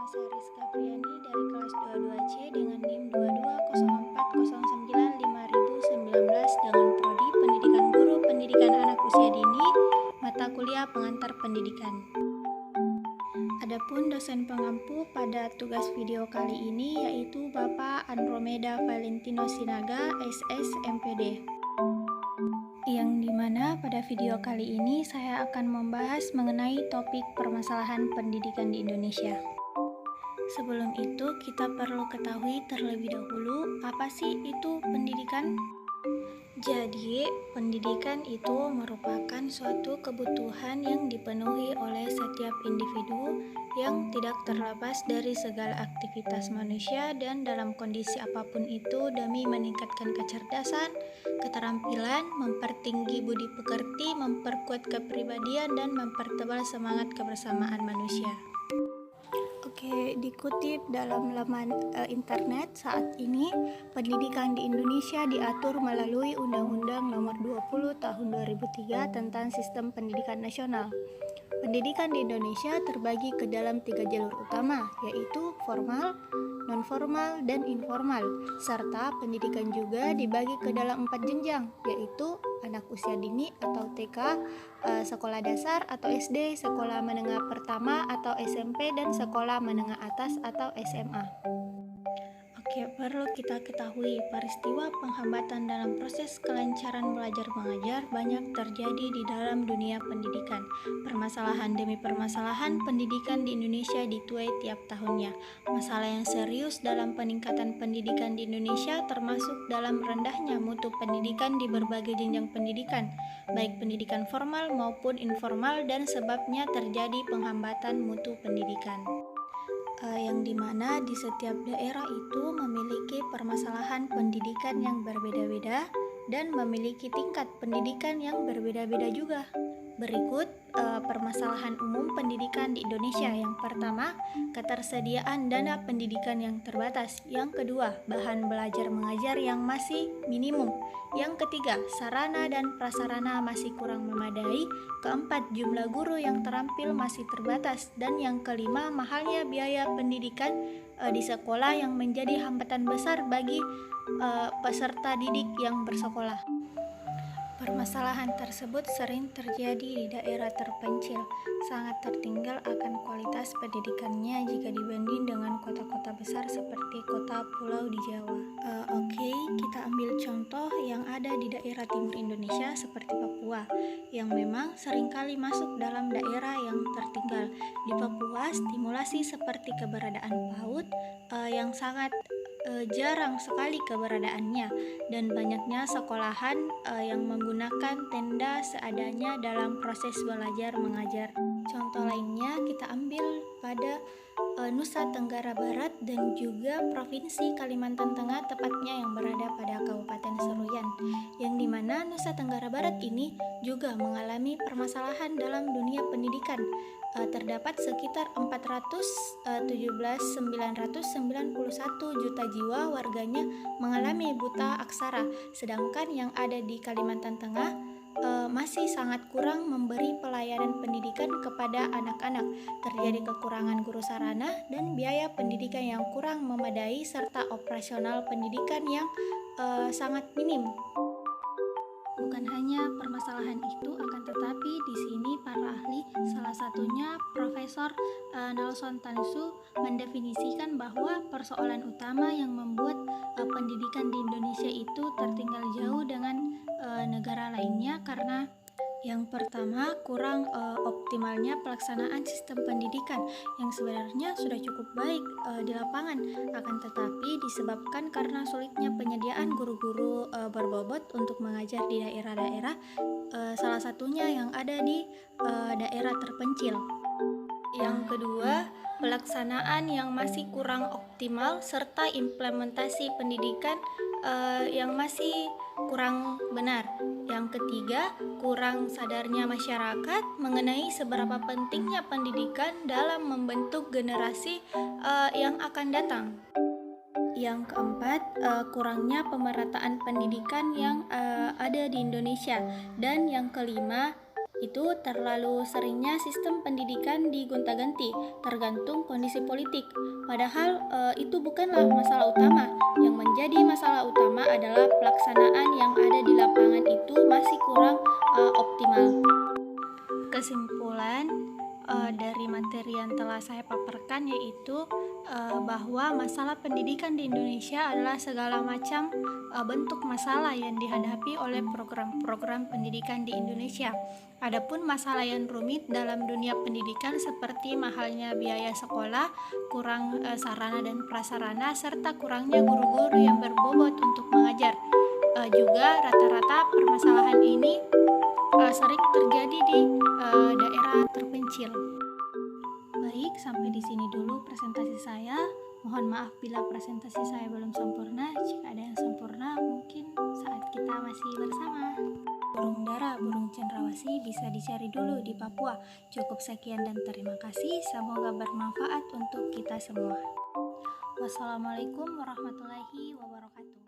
saya Rizka Priani dari kelas 22C dengan NIM 2204095019 dengan Prodi Pendidikan Guru Pendidikan Anak Usia Dini, mata kuliah pengantar pendidikan. Adapun dosen pengampu pada tugas video kali ini yaitu Bapak Andromeda Valentino Sinaga, SS MPD. Yang dimana pada video kali ini saya akan membahas mengenai topik permasalahan pendidikan di Indonesia. Sebelum itu kita perlu ketahui terlebih dahulu apa sih itu pendidikan? Jadi, pendidikan itu merupakan suatu kebutuhan yang dipenuhi oleh setiap individu yang tidak terlepas dari segala aktivitas manusia dan dalam kondisi apapun itu demi meningkatkan kecerdasan, keterampilan, mempertinggi budi pekerti, memperkuat kepribadian, dan mempertebal semangat kebersamaan manusia. Oke, dikutip dalam laman internet saat ini, pendidikan di Indonesia diatur melalui Undang-Undang Nomor 20 Tahun 2003 tentang Sistem Pendidikan Nasional. Pendidikan di Indonesia terbagi ke dalam 3 jalur utama, yaitu formal, non-formal, dan informal, serta pendidikan juga dibagi ke dalam 4 jenjang, yaitu anak usia dini atau TK, sekolah dasar atau SD, sekolah menengah pertama atau SMP, dan sekolah menengah atas atau SMA. Oke, perlu kita ketahui peristiwa penghambatan dalam proses kelancaran belajar mengajar banyak terjadi di dalam dunia pendidikan. Permasalahan demi permasalahan pendidikan di Indonesia dituai tiap tahunnya. Masalah yang serius dalam peningkatan pendidikan di Indonesia termasuk dalam rendahnya mutu pendidikan di berbagai jenjang pendidikan, baik pendidikan formal maupun informal, dan sebabnya terjadi penghambatan mutu pendidikan. Yang dimana di setiap daerah itu memiliki permasalahan pendidikan yang berbeda-beda dan memiliki tingkat pendidikan yang berbeda-beda juga. Berikut permasalahan umum pendidikan di Indonesia. Yang pertama, ketersediaan dana pendidikan yang terbatas. Yang kedua, bahan belajar mengajar yang masih minimum. Yang ketiga, sarana dan prasarana masih kurang memadai. Keempat, jumlah guru yang terampil masih terbatas. Dan yang kelima, mahalnya biaya pendidikan di sekolah yang menjadi hambatan besar bagi peserta didik yang bersekolah. Permasalahan tersebut sering terjadi di daerah terpencil, sangat tertinggal akan kualitas pendidikannya jika dibanding dengan kota-kota besar seperti kota pulau di Jawa. Oke, kita ambil contoh yang ada di daerah timur Indonesia seperti Papua, yang memang seringkali masuk dalam daerah yang tertinggal. Di Papua, stimulasi seperti keberadaan PAUD yang sangat jarang sekali keberadaannya, dan banyaknya sekolahan yang menggunakan tenda seadanya dalam proses belajar mengajar. Contoh lainnya kita ambil pada Nusa Tenggara Barat dan juga Provinsi Kalimantan Tengah, tepatnya yang berada pada Kabupaten Seruyan, yang dimana Nusa Tenggara Barat ini juga mengalami permasalahan dalam dunia pendidikan. Terdapat sekitar 417.991 juta jiwa warganya mengalami buta aksara, sedangkan yang ada di Kalimantan Tengah masih sangat kurang memberi pelayanan pendidikan kepada anak-anak. Terjadi kekurangan guru sarana dan biaya pendidikan yang kurang memadai serta operasional pendidikan yang sangat minim. Bukan hanya permasalahan itu, akan tetapi di sini para ahli, salah satunya Profesor Nelson Tansu, mendefinisikan bahwa persoalan utama yang membuat pendidikan di Indonesia itu tertinggal jauh dengan negara lainnya karena yang pertama, kurang optimalnya pelaksanaan sistem pendidikan yang sebenarnya sudah cukup baik di lapangan, akan tetapi disebabkan karena sulitnya penyediaan guru-guru berbobot untuk mengajar di daerah-daerah, salah satunya yang ada di daerah terpencil. Yang kedua, pelaksanaan yang masih kurang optimal serta implementasi pendidikan yang masih kurang benar. Yang ketiga, kurang sadarnya masyarakat mengenai seberapa pentingnya pendidikan dalam membentuk generasi yang akan datang. Yang keempat, kurangnya pemerataan pendidikan yang ada di Indonesia. Dan yang kelima, Itu terlalu seringnya sistem pendidikan digonta-ganti tergantung kondisi politik. Padahal itu bukanlah masalah utama. Yang menjadi masalah utama adalah pelaksanaan yang ada di lapangan itu masih kurang optimal. Kesimpulan dari materi yang telah saya paparkan yaitu bahwa masalah pendidikan di Indonesia adalah segala macam bentuk masalah yang dihadapi oleh program-program pendidikan di Indonesia. Adapun masalah yang rumit dalam dunia pendidikan seperti mahalnya biaya sekolah, kurang sarana dan prasarana, serta kurangnya guru-guru yang berbobot untuk mengajar. Juga rata-rata permasalahan ini sering terjadi di daerah terpencil. Baik, sampai di sini dulu presentasi saya. Mohon maaf bila presentasi saya belum sempurna. Jika ada yang sempurna, mungkin saat kita masih bersama. Burung dara, burung cendrawasih bisa dicari dulu di Papua. Cukup sekian dan terima kasih. Semoga bermanfaat untuk kita semua. Wassalamualaikum warahmatullahi wabarakatuh.